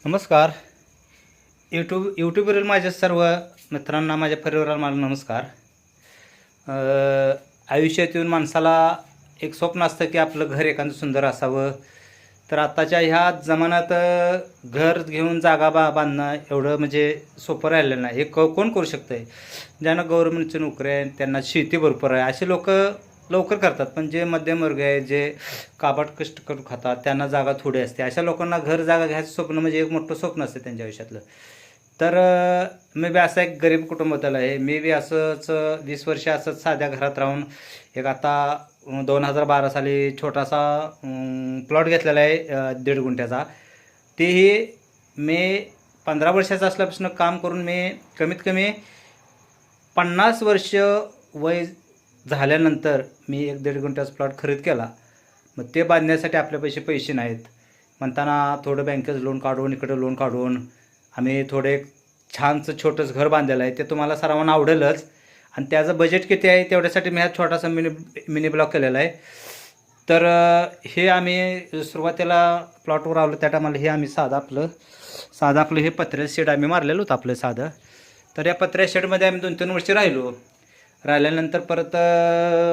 नमस्कार. यूट्यूबवरील माझ्या सर्व मित्रांना, माझ्या परिवाराला माझा नमस्कार. आयुष्यात येऊन माणसाला एक स्वप्न असतं की आपलं घर एखादं सुंदर असावं. तर आत्ताच्या ह्या जमान्यात घर घेऊन जागा बांधणं एवढं म्हणजे सोपं राहिलेलं नाही. हे कोण करू शकतं आहे? ज्यांना गव्हर्नमेंटची नोकरी आहे, त्यांना शेती भरपूर आहे, असे लोक लवकर करतात. पण जे मध्यमवर्ग आहे, जे काबाड कष्ट करून खातात, त्यांना जागा थोडी असते. अशा लोकांना घर जागा घ्यायचं स्वप्न म्हणजे एक मोठं स्वप्न असते त्यांच्या आयुष्यातलं. तर मी बी असा एक गरीब कुटुंबातला आहे. मी बी असंच 20 वर्ष असंच साध्या घरात राहून एक आता 2012 साली छोटासा प्लॉट घेतलेला आहे 1.5 गुंठ्याचा. तेही मी 15 वर्षाचा असल्यापासून काम करून मी कमीत कमी 50 वर्ष वय झाल्यानंतर मी 1.5 गुंठ्याचा प्लॉट खरेदी केला. मग ते बांधण्यासाठी आपल्यापाशी पैसे नाहीत म्हणताना थोडं बँकेचं लोन काढून, इकडं लोन काढून आम्ही थोडं एक छानसं छोटंसं घर बांधलेलं आहे. ते तुम्हाला सर्वांना आवडेलच. आणि त्याचं बजेट किती आहे तेवढ्यासाठी मी हा छोटासा मिनी ब्लॉक केलेला आहे. तर हे आम्ही सुरुवातीला प्लॉटवर आलो त्या टायमाला हे आम्ही साधं आपलं हे पत्र्याचं शेड आम्ही मारलेलं होतं आपलं साधं. तर या पत्र्या शेडमध्ये आम्ही 2-3 वर्ष राहिल्यानंतर परत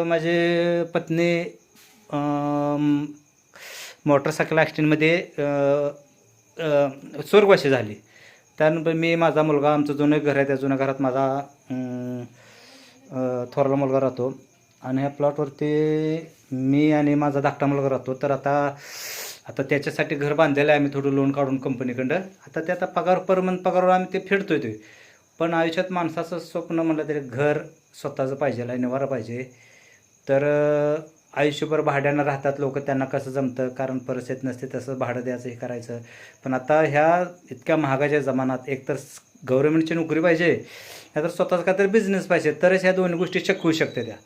माझी पत्नी मोटरसायकल ॲक्सिडेंटमध्ये स्वर्गवासी झाली. त्यानंतर मी, माझा मुलगा, आमचं जुनं घर आहे, त्या जुन्या घरात माझा थोरला मुलगा राहतो. आणि ह्या प्लॉटवरती मी आणि माझा धाकटा मुलगा राहतो. तर आता त्याच्यासाठी घर बांधलेलं आहे आम्ही थोडं लोन काढून कंपनीकडं. आता ते आता पगारावर आम्ही ते फेडतोय ते. पण आयुष्यात माणसाचं स्वप्न म्हटलं तरी घर स्वतःचं पाहिजे आहे, निवारा पाहिजे. तर आयुष्यभर भाड्यानं राहतात लोक, त्यांना कसं जमतं, कारण परिस्थिती नसते तसं भाडं द्यायचं, हे करायचं. पण आता ह्या इतक्या महागाच्या जमान्यात एकतर गव्हर्नमेंटची नोकरी पाहिजे, नाहीतर स्वतःचा काहीतरी बिझनेस पाहिजे, तरच ह्या दोन्ही गोष्टी शक्य होऊ शकते त्या.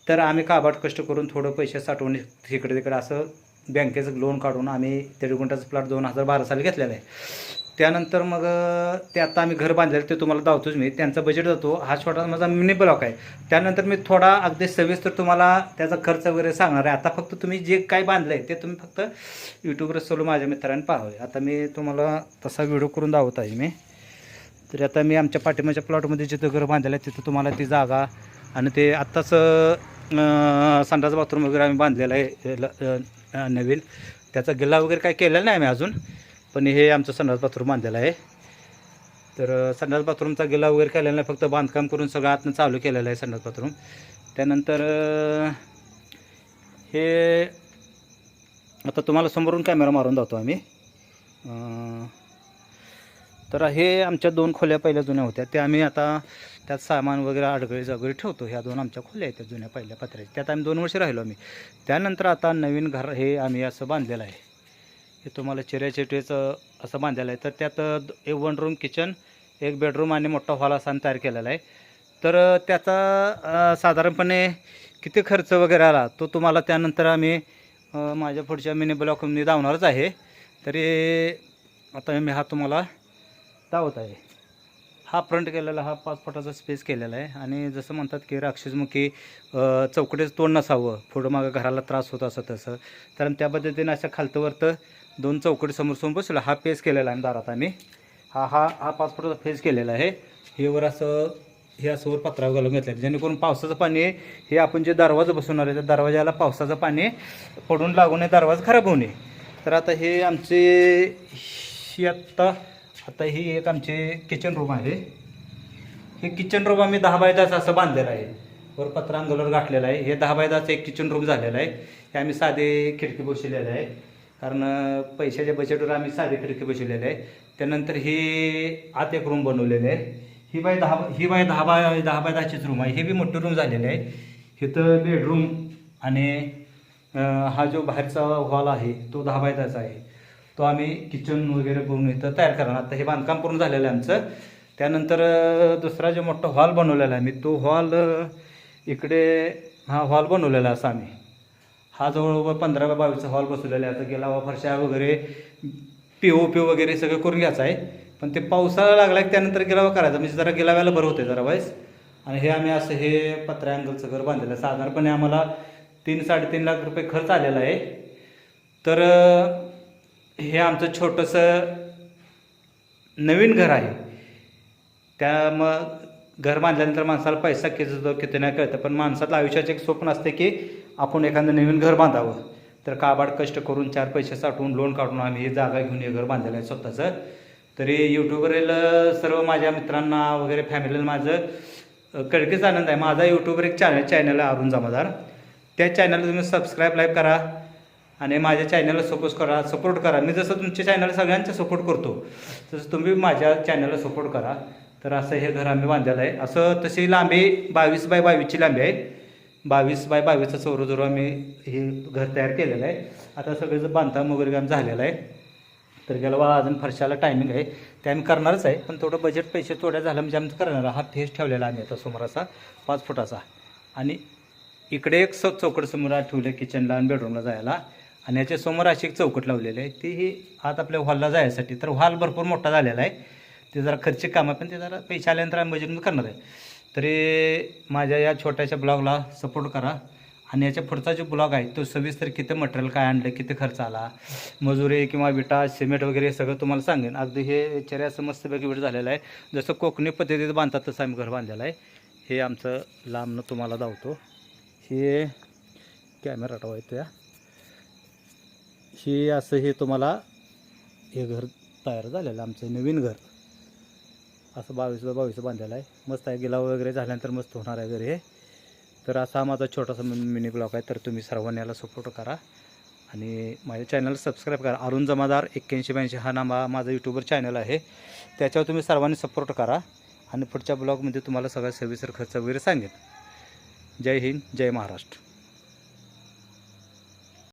तर आम्ही काबाड कष्ट करून थोडं पैसे साठवून इकडे तिकडे असं बँकेचं लोन काढून आम्ही 1.5 गुंठ्याचा प्लॉट 2012 साली घेतलेला आहे. त्यानंतर मग ते आता आम्ही घर बांधलेलं ते तुम्हाला दावतोच मी. त्यांचा बजेट जातो, हा छोटा माझा मिनी ब्लॉक आहे. त्यानंतर मी थोडा अगदी सविस्तर तुम्हाला त्याचा खर्च वगैरे सांगणार आहे. आता फक्त तुम्ही जे काही बांधलं आहे ते तुम्ही फक्त यूट्यूबवर सर्व माझ्या मित्रांनी पाहावे. आता मी तुम्हाला तसा व्हिडिओ करून दावत आहे मी. तर आता मी आमच्या पाठिंबाच्या प्लॉटमध्ये जिथं घर बांधलेलं आहे तिथं तुम्हाला ती जागा आणि ते आत्ताच संडास बाथरूम वगैरे आम्ही बांधलेलं आहे नवीन. त्याचा गिल्ला वगैरे काय केलेला नाही आम्ही अजून, पण हे आमचं संडास बाथरूम बांधलेलं आहे. तर संडास बाथरूमचा गिल्ला वगैरे केलेला नाही, फक्त बांधकाम करून सगळं आतनं चालू केलेलं आहे संडास बाथरूम. त्यानंतर हे आता तुम्हाला समोरून कॅमेरा मारून जातो आम्ही. तर हे आमच्या 2 खोल्या पहिल्या जुन्या होत्या, त्या आम्ही आता त्यात सामान वगैरे अडगळी वगैरे ठेवतो. ह्या 2 आमच्या खोल्या आहेत त्या जुन्या पहिल्या पत्र्याच्या, त्यात आम्ही 2 वर्ष राहिलो आम्ही. त्यानंतर आता नवीन घर हे आम्ही असं बांधलेलं आहे. हे तुम्हाला चिऱ्याचिटवीचं असं बांधलेलं आहे. तर त्यात 1 रूम किचन, 1 बेडरूम आणि मोठा हॉल असा तयार केलेला आहे. तर त्याचा साधारणपणे किती खर्च वगैरे आला तो तुम्हाला त्यानंतर आम्ही माझ्या पुढच्या मिनी ब्लॉकमध्ये दावणारच आहे. तरी आता मी हा तुम्हाला दावत आहे. हा फ्रंट केलेला, हा 5 फुटाचा स्पेस केलेला आहे. आणि जसं म्हणतात की राक्षसमुखी चौकटीचं तोंड नसावं, पुढं मागं घराला त्रास होत असं तसं. कारण त्या पद्धतीने अशा खालतवरतं 2 चौकटी समोर बसवला. हा पेस केलेला आहे दारात आम्ही. हा 5 फुटाचा फेस केलेला आहे. हे वर असं हे असं वर पत्रा घालून घेतलं आहे, जेणेकरून पावसाचं पाणी हे आपण जे दरवाजा बसवणार आहे त्या दरवाजाला पावसाचं पाणी पडून लागू नये, दरवाजा खराब होऊ नये. तर आता हे आमचे ही आता ही एक आमचे किचन रूम आहे. हे किचन रूम आम्ही 10 बाय 10 असं बांधलेलं आहे. वर पत्रा अंगलवर गाठलेला आहे. हे 10 बाय 10चं एक किचन रूम झालेलं आहे. हे आम्ही साधे खिडकी बसवलेलं आहे, कारण पैशाच्या बजेटवर आम्ही साधे खिडकी बसवलेले आहे. त्यानंतर हे आत एक रूम बनवलेले आहे. ही बाय 10 बाय 10चीच रूम आहे. हे बी मोठं रूम झालेलं आहे. इथं बेडरूम आणि हा जो बाहेरचा हॉल आहे तो 10 बाय 10चा आहे. तो आम्ही किचन वगैरे करून इथं तयार करणार. आता हे बांधकाम पूर्ण झालेलं आहे आमचं. त्यानंतर दुसरा जो मोठा हॉल बनवलेला आहे मी, तो हॉल इकडे हा हॉल बनवलेला असा आम्ही. हा जवळजवळ 15 बाय 22चा हॉल बसवलेला आहे. आता गेला फरशा वगैरे POP वगैरे सगळं करून घ्यायचं आहे. पण ते पावसाळा लागला की त्यानंतर गिलावा करायचा, म्हणजे जरा गिलाव्याला बरं होते जरा वाईस. आणि हे आम्ही असं हे पत्र्या अँगलचं घर बांधलेलं आहे. साधारणपणे आम्हाला 3-3.5 लाख रुपये खर्च आलेला आहे. तर हे आमचं छोटंसं नवीन घर आहे. त्या मग घर बांधल्यानंतर माणसाला पैसा किती जातो किती नाही कळतं, पण माणसाचं आयुष्याचं एक स्वप्न असते की आपण एखादं नवीन घर बांधावं. तर काबाड कष्ट करून 4 पैसे साठवून लोन काढून आम्ही ही जागा घेऊन हे घर बांधलेलं आहे स्वतःचं. तरी यूट्यूबवरील सर्व माझ्या मित्रांना वगैरे फॅमिलीला माझं कळकीच आनंद आहे. माझा यूट्यूबवर एक चॅनल आहे अरुण जमादार. त्या चॅनलला तुम्ही सबस्क्राईब लाईक करा आणि माझ्या चॅनलला सपोर्ट करा. मी जसं तुमच्या चॅनल सगळ्यांचा सपोर्ट करतो तसं तुम्ही माझ्या चॅनलला सपोर्ट करा. तर असं हे घर आम्ही बांधलेलं आहे. असं तशी लांबी 22 बाय 22ची लांबी आहे. 22 बाय 22चा चौरजोर आम्ही हे घर तयार केलेलं आहे. आता सगळं बांधकाम वगैरे काम झालेलं आहे. तर गेला बा अजून फरशाला टायमिंग आहे, ते आम्ही करणारच आहे. पण थोडं बजेट पैसे थोड्या झालं म्हणजे आम्ही करणार. हा फेस ठेवलेला आम्ही आता समोर असा 5 फुटाचा, आणि इकडे एक चौकट समोर ठेवलं किचनला आणि बेडरूमला जायला, आणि याच्या समोर अशी एक चौकट लावलेली आहे. ती ही आत आपल्या हॉलला जायसाठी. तर हॉल भरपूर मोठा झालेला आहे. ते जरा खर्चिक काम आहे, पण ते जरा पैसे आल्यानंतर आम्ही बजेटमध्ये करणार आहे. तरी माझ्या या छोट्याशा ब्लॉगला सपोर्ट करा. आणि याच्या पुढचा जो ब्लॉग आहे तो सविस्तर किती मटेरियल काय आणलं, किती खर्च आला, मजुरी किंवा विटा सिमेंट वगैरे सगळं तुम्हाला सांगेन. अगदी हे चेहऱ्या असं मस्तपैकी वेळ झालेलं आहे. जसं कोकणी पद्धतीत बांधतात तसं आम्ही घर बांधलेलं आहे. हे आमचं लांबनं तुम्हाला धावतो. हे कॅमेरा टावायतो या. हे असं हे तुम्हाला हे घर तयार झालेलं आमचं नवीन घर. असं 22 बाय 22 बांधलेलं आहे. मस्त आहे. गिलाव वगैरे झाल्यानंतर मस्त होणार आहे घर हे. तर असा माझा छोटासा मिनी ब्लॉग आहे. तर तुम्ही सर्वांनी याला सपोर्ट करा आणि माझ्या चॅनलला सबस्क्राईब करा. अरुण जमादार 8182 हा माझा यूट्यूबवर चॅनल आहे. त्याच्यावर तुम्ही सर्वांनी सपोर्ट करा आणि पुढच्या ब्लॉगमध्ये तुम्हाला सगळ्या सविस्तर खर्च वगैरे सांगेन. जय हिंद, जय महाराष्ट्र.